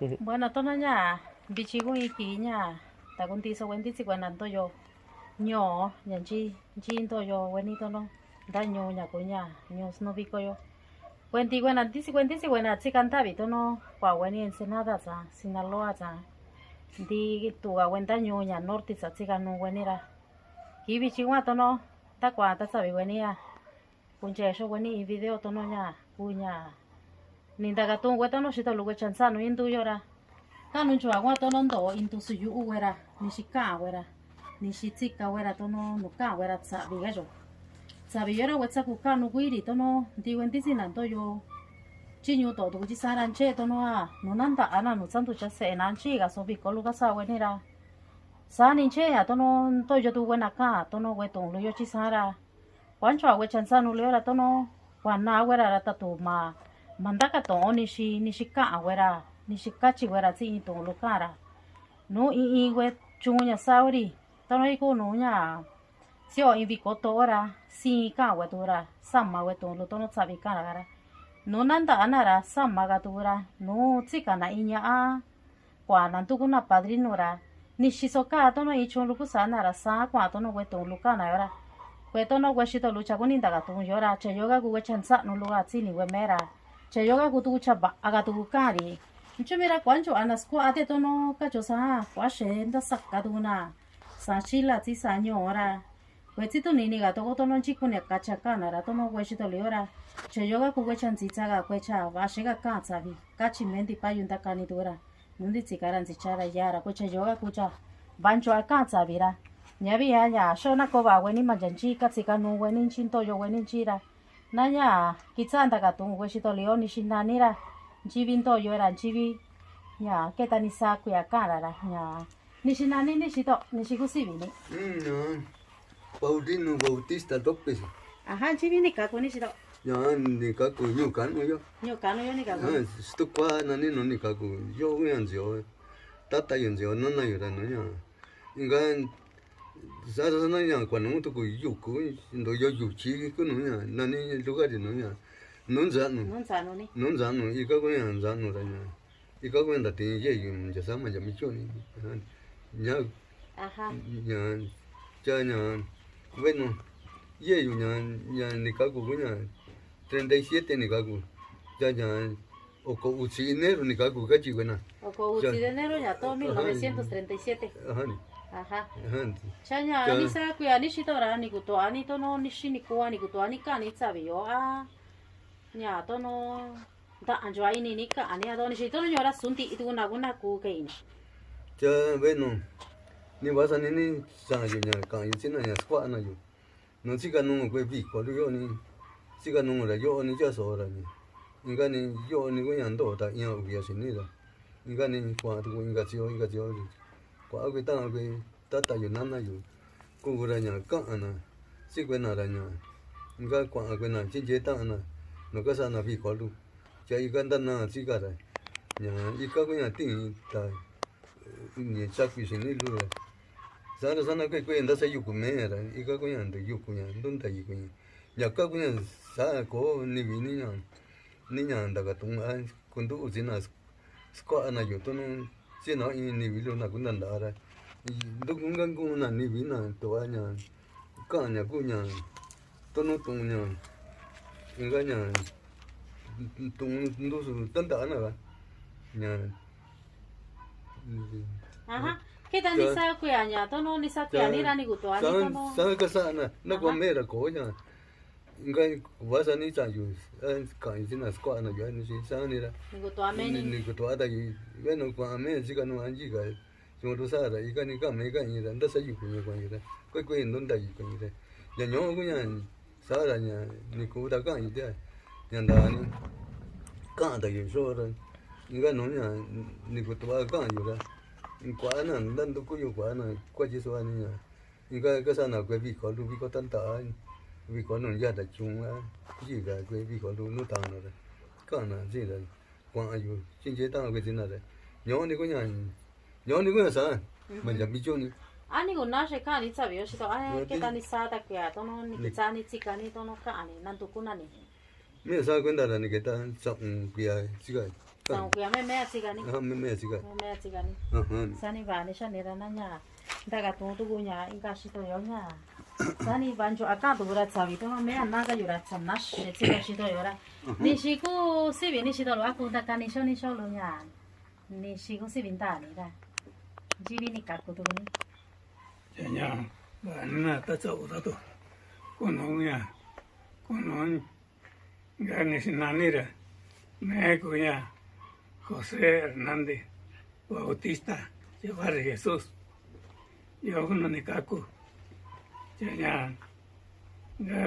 Bueno, tono nha, bichi cũng ý nha, ta cũng tí số quen tí chỉ quen ăn tôi yo, nhỏ, nhận chi tôi yo quen đi tono, đã nhỏ nhà của nhà, nhỏ snowy cô yo, quen ăn tí chỉ quen ăn chỉ cần ta bị tono, quả quen đi Ensenada cha, Sinaloa cha, đi tụ à quen ta nhỏ nhà norte cha chỉ cần nó quen đi ra, kí bichi qua tono, ta quả ta sabe quen đi à, cũng chơi số quen đi video tono nha, cu nha, ninda cái tung quen tono chỉ tao lúc quen chăn sa nó yên tu yo ra. Kanu chua gua tono ndo into su yu wera nishika wera nishitika wera tono nuka wera tsabi gajo tsabi yora wetsa ku kanu guiri tono ndi wendi sinan to yo chinyu to du ji saran che tono a nonanda ana no santu cha se nan chi ga so bi ko lu ga sa we ni ra sa ni che ya tono to yo tu wena ka tono we tong lu yo chi sara wan chwa we chan sa nu le ra tono wan na wera ra ta tu ma mandaka to nishika wera nishikachi wera chi to lukara no i we chunya sauri tono iko no nya sio i viko tora si ka we tora samma we to lo tono sabi kara gara no nanda anara samma ga tora no chika na inya a kwa nan tu kuna padrino ra nishisoka tono i chon luku sanara sa kwa tono we to lukana yora we tono we shito lucha kuninda ga to yora che yoga ku we chansa no luga chini we mera che yoga ku tu chaba aga tu kari Chumira quancho anasco ate tono cachosa, quashenda sacaduna, sanchila ti sañora. Huetito nini gato tono chico ne cachacana, ratono huesito leora. Che yoga ku wechan zizaga quecha, vashega cansavi, cachimenti payunda canidura. Nundi zicaran zichara yara, coche yoga cucha, bancho alcanza vira. Nyavia ya, shona cova, weni majanchi, cazicanu, weni chinto yo weni chira. Naya, kitsanda gatung, huesito leoni shinanira. Jivinto yo era jivi ya keta ni saku ya karara ya nishinani nishito nishikusibi ni no Paulino Bautista López aha jivi ni kaku nishito ya ni kaku nyukano yo ni kaku sto kwa nani no ni kaku yo yanzio tata yanzio nana yora no ya inga sasa na ya kwa no to ku yuku ndo yo yuchi ku no ya nani lugar no ya non zanno i ka ko yan zanno ra nya i ka ko nda tin ye yum ja sama ja mi choni nya aha nya cha nya bueno ye yu nya ni ka ko nya 37 ni ka ko ya nya o ko uchi enero ni ka ko ka chi buena o ko uchi de enero ya todo 1937 aha chanya ni saku ya nishito ra ni kuto ani to no nishini kuwa ni kuto ani ka ni tsabi yo a nhà tôi nó ta ăn cho anh này cả anh ấy tôi chỉ tôi nó nhớ là xuống tị tôi nào cũng nào cố cái này cha bueno ni vas a ni sa yo nya ka yo china nya squat na yo no chica no ko bi ko yo ni chica no la yo ni ja so ra ni inga ni yo ni ko yan do ta ya u ya sin ni da inga ni kwa tu inga chio kwa ko ta yo na yo ko ra nya ka ana si ko na ra nya inga kwa ko na chi je ta na no ka sa na bi ko lu cha i kan da na chi ka ra nya i ka ko nya tin ta ni cha ki sin ni lu sana ke ko enda sa yu ku me ra i ka ko nya de yu ku nya don ta yi ku nya ka ko nya sa ko ni bi ni nya da ka tung a kun du u na sko ana yu to no si no i ni bi lu na kun da ra du kun gan ku na ni bi na to a nya ka nya ku nya to no tung nya inga nya tung du su tan da na ba nya aha cái ta đi sao quê nhà tôi nó đi sao quê đi ra đi của tôi đi tôi sa ka sa na ko me ra ko nya inga wa sa ni cha yu ka ni na sko na yo ni sa ni ra đi của tôi mấy ni ko to da yi ve no ko me ji ka no an ji ga so do sa ra i ka ni ka me ka ni ra da sa yu ko ni ko ni ra ko non da yi ko ni ra ya nyo ko nya sa ra nya ni ko da ka yi de nya da ni ka da yi so ra inga no nya ni ko to ka yu ra qua na dan tu kuyu qua na qua chi so ani ya ka sa na kwe bi ko tan ta bi ko no ya da chung a ji ga kwe bi ko lu no ta na da ka na ji da kwa ayu chin che ta kwe jin na da nyo ni ko sa ma ja bi chu ni ani ko na she ka ni sabi yo shi to ai cái ta đi sa ta quê tôi nó ni cha ni chika ni tôi nó cả ni nan tu kuna ni me sa kwen da ni ke ta sa bia ji ga aunque a mí me hace ganar. me siga. Me hace ganar. Sani vani shanera nanya. Daga tu gunya ingashito yonya. Sani banjo akado burat sabi to me anaga yurat sanash etsi shito yora. Nishiku sibi nishito lo aku da kanisho nisho lo nya. Nishiku sibi ndani da. Jibi ni kaku tu ni. Nya na ta cho ra to. Kono ya. Kono ganes nanira. Me kuya José Hernández Bautista llevar Jesús. Yo no ni kaku. Ya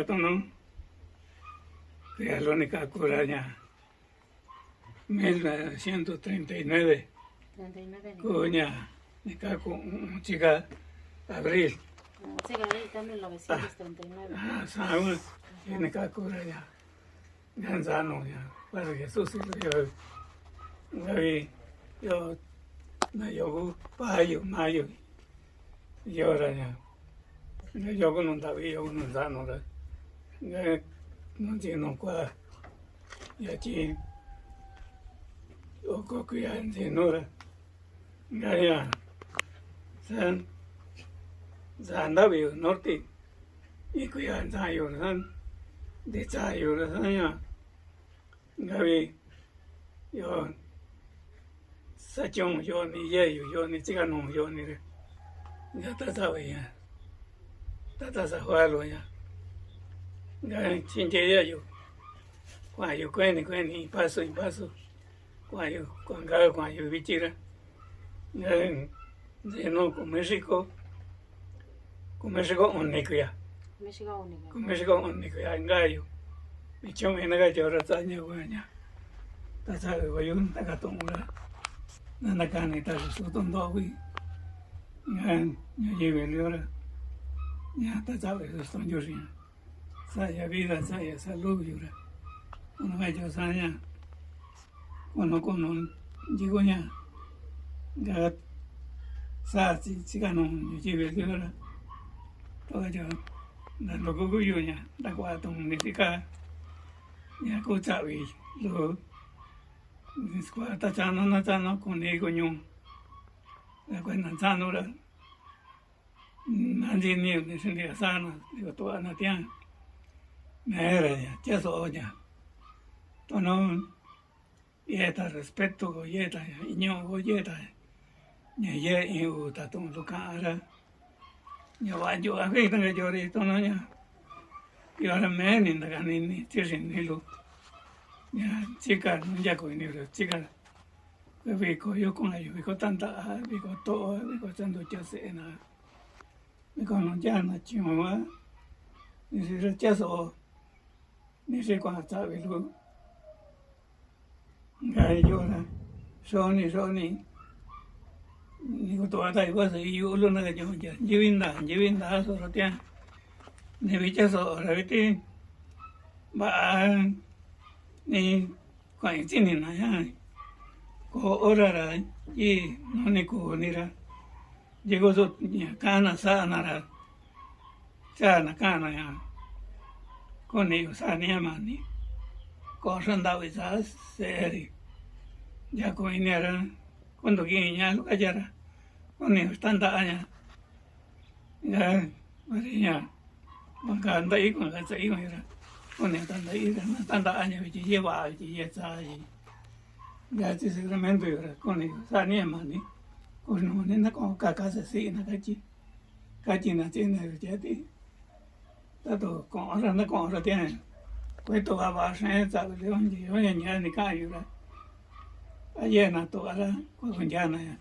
to no. Ya lo ni kaku ya. 1939. 39 ni. Kuya ni kaku chica abril. Chica ahí también 1939. Sabe ni kaku ya. Ganzano ya. Para Jesús yo na yo payo mayo yo ahora ya yo con un David yo con un Zano ya no tiene cuál ya chi yo creo que ya entiendo ya san David norte y que ya ensayo san de ensayo ya Gabi yo sachong yo ni ye yo ni chica no yo ni ya ta sabe ya ta sa lo ya ga chin ye yo kwa yo kweni paso kwa yo bichira ya no con México único ya con México único ya engayo Michong enaga jora tanya wanya. Tasa wayun taga tumura. Nanakani tasa sutun dowi. Ngan yewe liora. Ya tasa wayun yuri. Saya vida saya salud yura. Uno gajo saya. Kono jigonya. Gat sa chikano yewe liora. Toga jo. Na logo yunya. Takwa tung nisika. Ya ko chawi lo nisqua ta chano na chano con ego nyu la cuenta chano la nanji ni ni sin dia sana digo to ana tian mera ya ya so ya to no yeta respeto go yeta inyo go yeta ye yu ta tung lu ka ara ya wa yo a ve tan yo ri to no ya y ahora me ni nada ni ni lo ya chica no ya con ni lo chica me vico yo con ellos vico tanta vico todo vico tanto ya se na me con ya na chima ni se rechazo ni se cuando sabe lo ya yo na soni ni ko to ata iba se yo lo na yo ya jivinda so rotia ni bichazo rabiti ba ni kwai chini na ya ko orara y no ni ko ni ra llegó so ya kana sana ra sana kana ya con ellos sana mani ko sanda visa seri ya ko inera cuando guiña lo cayara con ellos tanta aña ya maría Maka anda ikon ka sa ikon ira. Kone tanda año vichi lleva vichi yetsa y ya ti Sacramento ira kone sa ni mani. Kono ni na ko ka sa si na kachi. Kachi na ti na vichi ti. Tato ko ora na ko ora tiene. Ko to ba shen sa le on ji yo nya ni ka ira. Ayer na to ara ko kon ya na ya.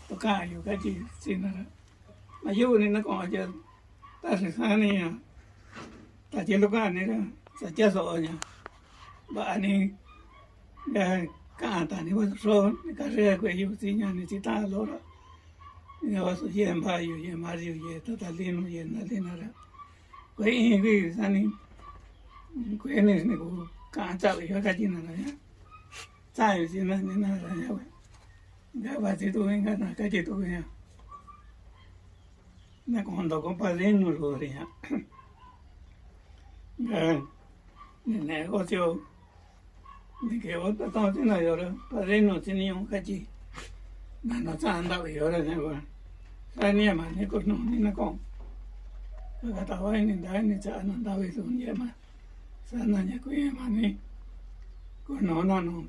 To ka yu kachi si na. Ma yu ni na ko ja ta sa ni ya. Ta chelo ka ni ra sa cha so nya ba ni ga ka ta ni wa so ni ka re ko yu si nya ni si ta lo ra ni wa so ye ma yu ye ta ta li no ye na ra ko i sa ni ko ni ko ka cha wi ka ji na ya cha yu si na ni na ra ya ga ba ti tu ga na ka ji tu ya na ko ndo ko pa rin no lo ri ya negocio ni que otra todo tiene ahora para no tiene un cachi no está andando y ahora ne ba sa ni ma ni ko no ni na ko ka ta wa ni da ni cha na da we so ni ma sa na nya ko ye ma ni ko no na no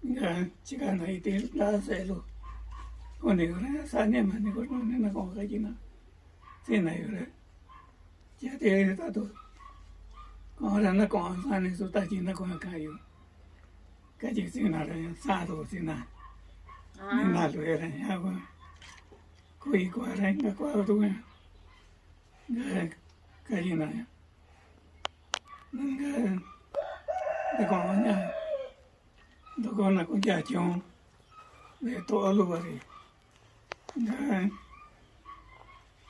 ga chi ka na ite la se lo ko ni ora sa ni ma ni ko no ni na ko ka ji na se na yo re ya te ta to ko ra na ko sa ni so ta ji na ko ka yo ka ji se na re sa to se na ni na lo era ya ba kui ko ra nga ko tu ga ka ji na ya nga de ko nya do ko na ko ja chon de to lo ba ri nga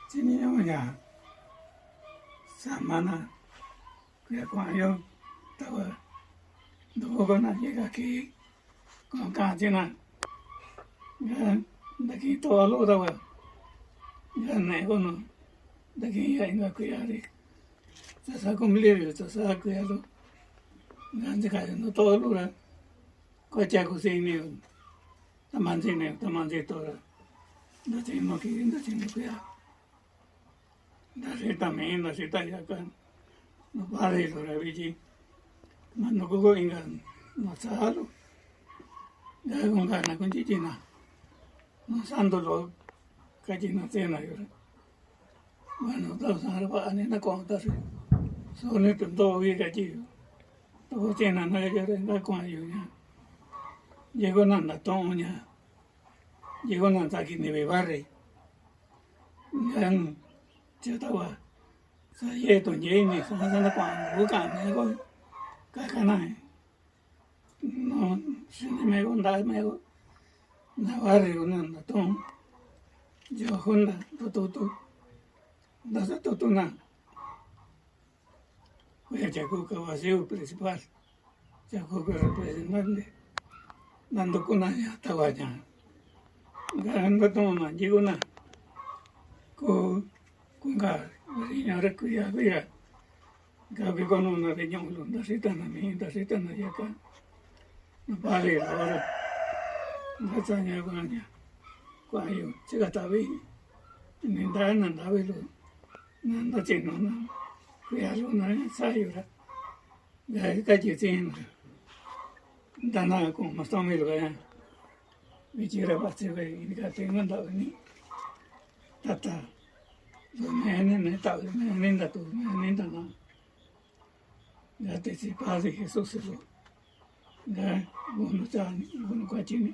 chi ni ya sa ma na ku ya ko yo ta wa do ko na ye ga ki ko ka ji na nga da ki to lo da wa nga na ko no da ki ya nga ku ya ri sa ko mi le sa sa ku ya lo nga ji ka no to lo ra ko cha ko se ni ta man ji to ra da ji no ki da ji ni ku ya da se ta me na se ta ya ka no pa re lo ra vi ji ma no ko inga no sa lo ga ko ga na ko ji ji na no santo lo ka ji na se na yo bueno ta sa ra ba ni na ko ta se so ni tu do vi ka ji to se na na ya re na ko yo ya llegó na na to nya llegó na ta ki ni be barre ngan che ta wa sa ye to ye ni sa na kwa bu ka ne ko ka na no se ni me go nda me go na barre na na to yo honda to da sa to na voy a Chaco Cabaseo principal Chaco representante dando con allá estaba allá ganando todo na llegó na con ga señora cuya ga que con una reunión donde se están allá acá no vale ahora no está allá con allá cuando llega tabi ni da nanda velo nanda chino na cuya lo na sayura ga ka ji tin dana ko mastami lo ya vichira passe ve indica tengo da ni tata lo ne ta ne da tu ne da na ya te si padre Jesús lo ga bueno ta bueno ka chi ni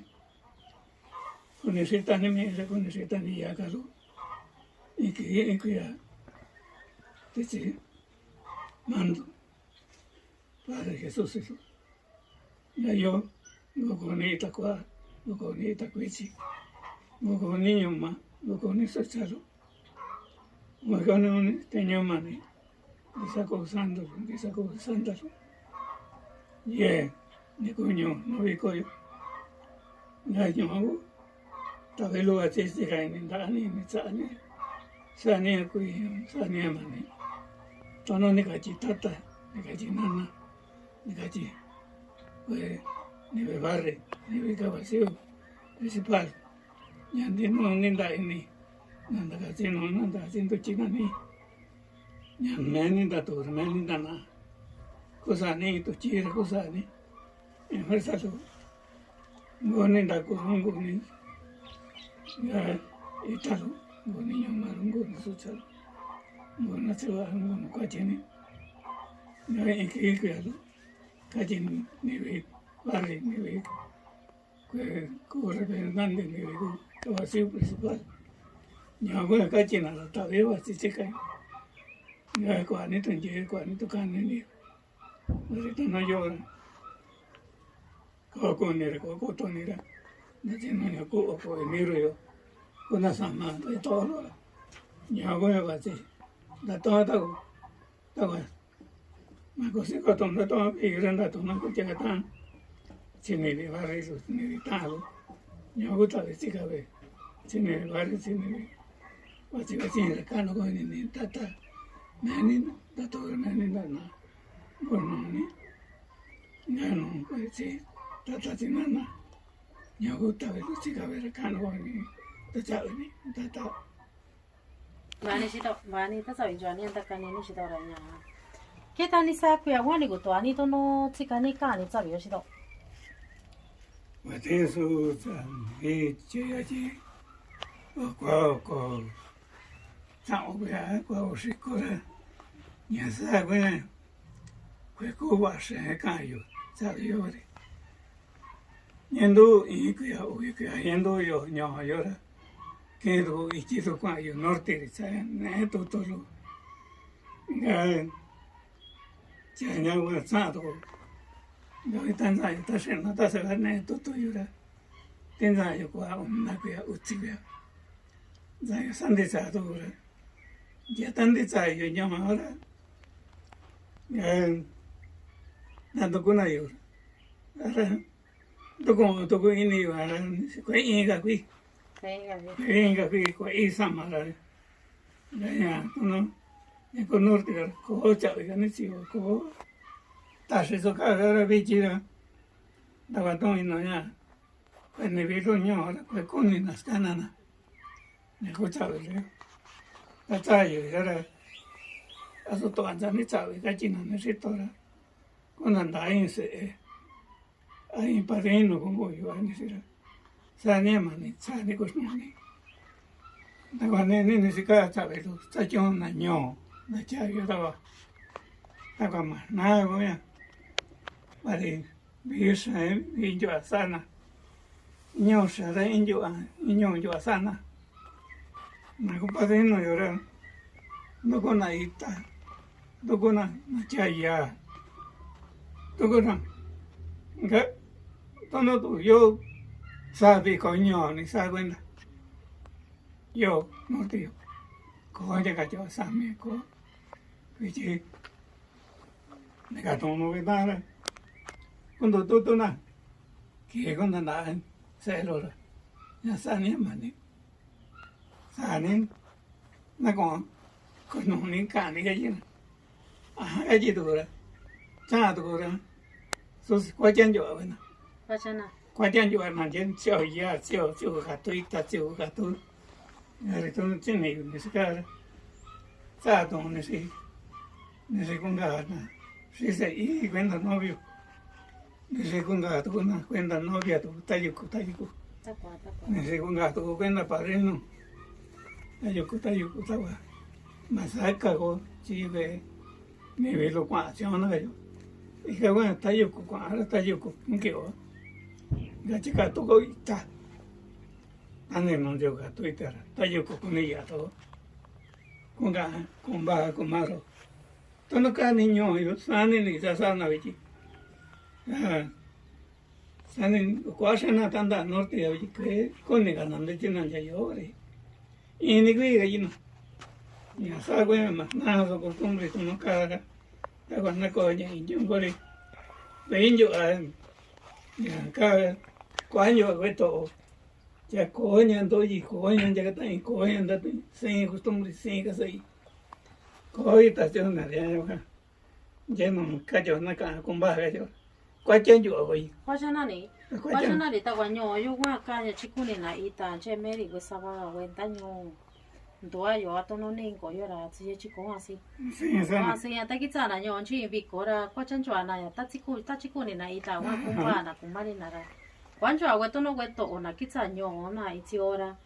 con ese tan me con ese tan ya ka lo y que ya te si mando Padre Jesús eso ya yo lo bonita qua lo bonita qui lo bonito ma lo bonito chalo mo con un teño mane saco santo ye ni coño no vi coño ya yo tabelo a te se cae en dani ni sani qui sani mane tono ni gachi tata ni gachi nana ni gachi pues ni be barre ni be Cabaseo principal ya no ni da ni nanda gachi no nanda haciendo china ni ya me da to me ni da na cosa ni to chira cosa ni en fuerza lo no ni da ko ni ya italo no ni yo marungo no so chalo no na se va no ka chini no que lo ka ni be barre ni be ko representante ni be Cabaseo principal ya go ka china la ta be va si se cae ya ko ani to kan ni ahorita no llora ko to ni ra na chino ya ko enero yo una sama de todo ya go ya si da to ta ma così ko to na to e renda to na ko che ta chini de barre eso ni de talo ya go ta de chica ve chini de barre chini va si le cano con ni tata nani da to nani da na bueno ni ya no pues sí tata tinana ya gusta ver chica ver cano ni tata ni tata Vani shito, vani ta sabi jani anta kani ni shito ranya. Kita ni sa kuya wani go to ani to no tsika ni ka ni sabi shito. mate su sa e che ya che ko sa o ya ko shi ko ra ya sa ko wa she ka yo sa yo re yendo y que yendo yo yo ra que do y que do kwa yo norte de sa ne to lo ga ya nya wa sa to yo tan sa ta shen na ta sa ne to yo ra ten sa yo kwa na ku ya uchi ya za yo san de sa to ra ya tan de sa yo nya ma ra na do ko na yo ra do ko ini wa ko ini ga kui venga qui qua e samara ya no ne con norte ko cha ga ne chi ko ta shi so ka ga be chi ra da va to ino ya ko ne vi ro nyo ra ko con ni na sta na na ne ko cha le ta cha ye ra a so to an za ne cha ga chi na ne shi to ra ko na da in se ai padrino con voi ne si ra sa ne ma ne sa ne ko ne da wa ne si ka cha be lu sa chon na nyo na cha yo da wa da wa ma na go ya ba de bi sa bi jo sa na nyo sa da in jo sa na na ko padrino yo ra no ko na ita do ko na cha ya do ko na ga tono tu yo sabe coño ni sabe yo no tío coño que yo sabe co viste ne ga tono que nada cuando tú na que cuando nada se lo ya sani mani sani na con no ni cani que yo ah allí tú ra cha tú ra sos cualquier yo bueno Pachana. quan键就俺们教育啊，教个对的，教个对，那都真的有那是个咋动那是公家的，是一cuenta novio，那是公家都那cuenta novia都带有，那是公家都cuenta padrino，带有他话，马赛克个这个那边都管讲那个有，一个管带有管，带有不给我。がちかとこ行った。姉の女がといたら、大丈夫こねやと。こんが、こんばこまろ。とのかにょよ、3年にささなうち。3年、こわしなたんだ、のってやうち、こんねがなんでちなんじゃよ、俺。いいにくいがいいの。いや、さあ、これま、なあそこ、とんぶりとのかが、だからなこに、いじんこれ。べんじょあ、ya ka cuaño veto ya coñan doy coñan ya que tan coñan da sin costumbre sin que soy coita yo na ya no cayo na ka con baja yo cualquier yo voy Pachana ni ta guanyo yo wa ka ya chikuni na ita che meri go saba wenta nyo doa yo ato no ning ko yo ra chi chiko asi asi ya ta kitsa na nyo chi bi ko ra kwa chan chwa na ya ta chikuni na ita wa kumba na kumari na ra kwan chwa we to no we to na kitsa nyo na iti ora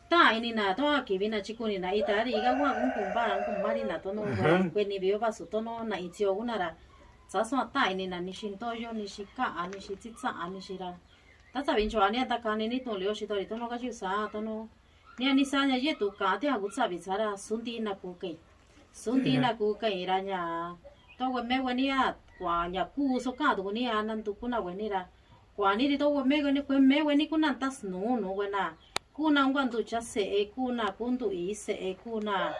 ta ini na to ki bi na chikuni na ita ri ga wa kumari na to no we ni bi ba su to no na iti o na ra sa so ta ini na ni shin to yo ni shika ani shi tsa ani shira ta sa bin chwa ni ta ka ni to leo shi to ri to no ga ju sa to no ni sa nya ye tu ka te agu sa bi sara sundi na ku kai ra nya to we me we ni a kwa nya ku so ka du ni a nan tu ku na we ni ra kwa ni to we me ni ku nan tas no we na ku na ngwan tu cha se e ku na kun tu i se e ku na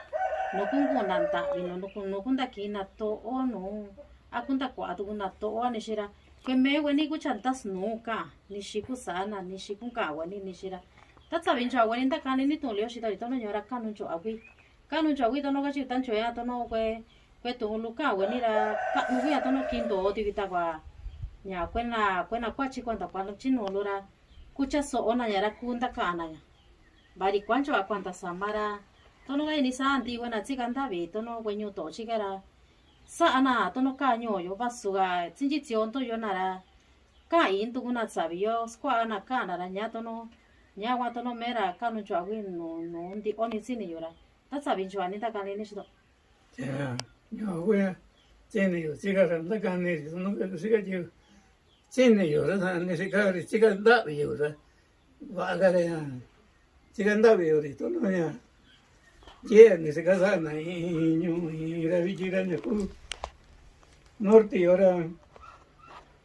no kun ku nan ta bi no kun da ki na to o no a kun ta kwa tu na to o ni shira que me we ni ku chan tas no ka ni shi ku sa na ni shi ku ka we ni shira ta sabin cha we ta ka ni to leo shi to no nyora ka nu cho awi to no ga chi tan cho ya to no we tu lu ka we ni ra ka nu ya to no kin to ti ta kwa nhà quên là qua chỉ quan tập quan lúc chín nô luôn ra cú cha so na nhà ra kunda cả na bari quan cho quan ta samara tono cái ni sa anti quên chỉ can ta về tono quên nhiều tổ chỉ cái ra sa ana tono cả nhiều yo vasuga chính chỉ chion to yo na ra cả in tu na sabi yo squa na cả na ra nhà tono nhà qua tono mera cả no cho quên no di oni sin yo ra ta sabi cho ani ta can ni shi to 자, 요거야 쟤네요. 제가 산다 간네 그 제가 저 쟤네요. 산네 제가 다 요라. 와가래야. 제가 다 요리 또 뭐냐. 쟤네 제가 산나 이라 위지라네 그 노르티 요라.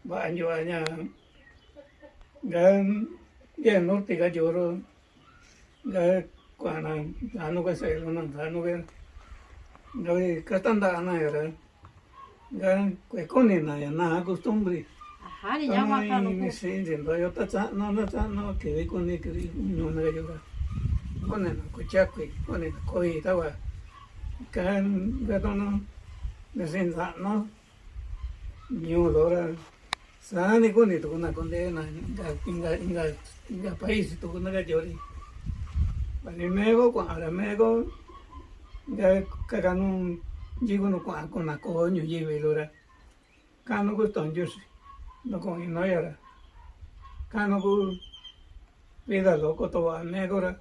바안joanya. 간 걔 노르티가 저로 가 과나 나누가 세로는 나누가 rồi cái tanda này rồi cái con này này na costumbre aha ni nhà qua cả no ni sin sin rồi ta cha nó cái con này cái nó này rồi con này nó chắc cái con này coi tao à cái đó nó sin sa nó nhiều rồi sa ni con này tụi nó con đấy này inga país tụi nó cái rồi vậy mẹ có quả là mẹ có cái cano digo no con la coño lleve lora cano ko tonjo no con no era cano ko peda loco to a megora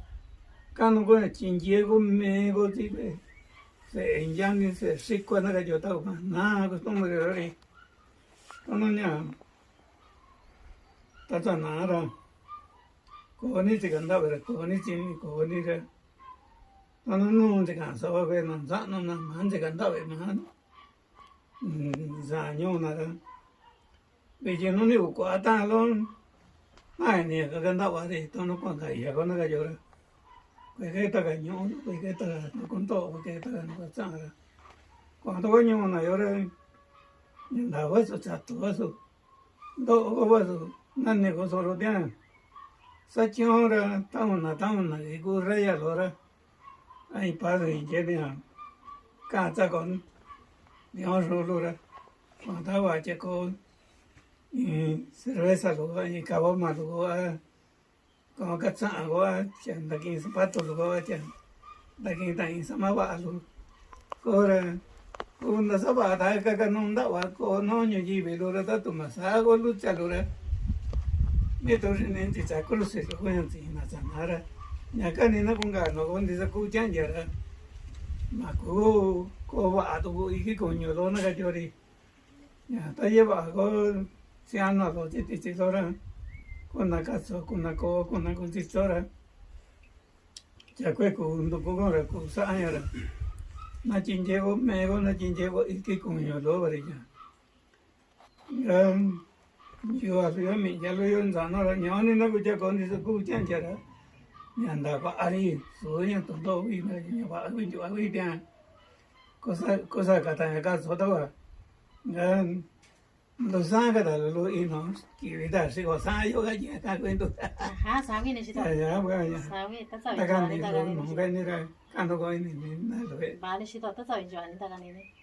cano ko chingiego mego ti se enjani se sikwa na yo ta na ko tomo de ri no nya ta na ra ko ni ti ganda vera ko ni chin ko ni ra nó chỉ cần sao về nó dã nó hắn chỉ cần đợi mà hắn già nhau là bây giờ nó nhiều quá ta luôn ai nè cái cần đợi thì tôi nó còn thấy có nó cái gì rồi cái ta cái nhau cái ta nó còn to cái ta nó còn sáng rồi còn tôi nhau này rồi nhưng đã vỡ số chặt vỡ số đâu có vỡ số nên này có số rồi đấy sao chiều ra tao là cái cô ra rồi ai padre y que cada con Dios rolura cuando va a con cerveza luego y cabo más luego como cacha agua chan de aquí zapato luego chan de aquí tan sama va luego ahora una zapata que no anda va con no ni jibe luego ta tu masago lucha luego me to ni ti cha cruce luego en ti na sanara nhà cái này nó cũng cả nó còn thì sao cũng chán vậy đó mà cô vợ tôi cái còn nhiều đó nó cái chỗ đi nhà tại vì vợ có xe ăn nó rồi chỉ cho ra con là cá sấu con là con chỉ cho ra chả quay cùng tôi cũng là cũng sao vậy đó nó chín chế của mẹ con nó chín chế của cái còn nhiều đó vậy chứ chưa rồi mình giờ rồi giờ nó là nhỏ nên nó cũng chả còn thì sao cũng chán vậy đó nhà đã có ai số nhà tụi tôi vì mà nhà bà vì chỗ vì tiền có sao cả thằng cả số đâu à lúc sáng cái đó lúc in nó kỳ vì ta sẽ có sáng vô cái gì ta quên tụi aha sao cái này chứ ya ya bây giờ sao cái ta sao ta cái can này đi ta rồi cái nó này cái này ra can đâu có này này rồi ba này chứ ta sao cái này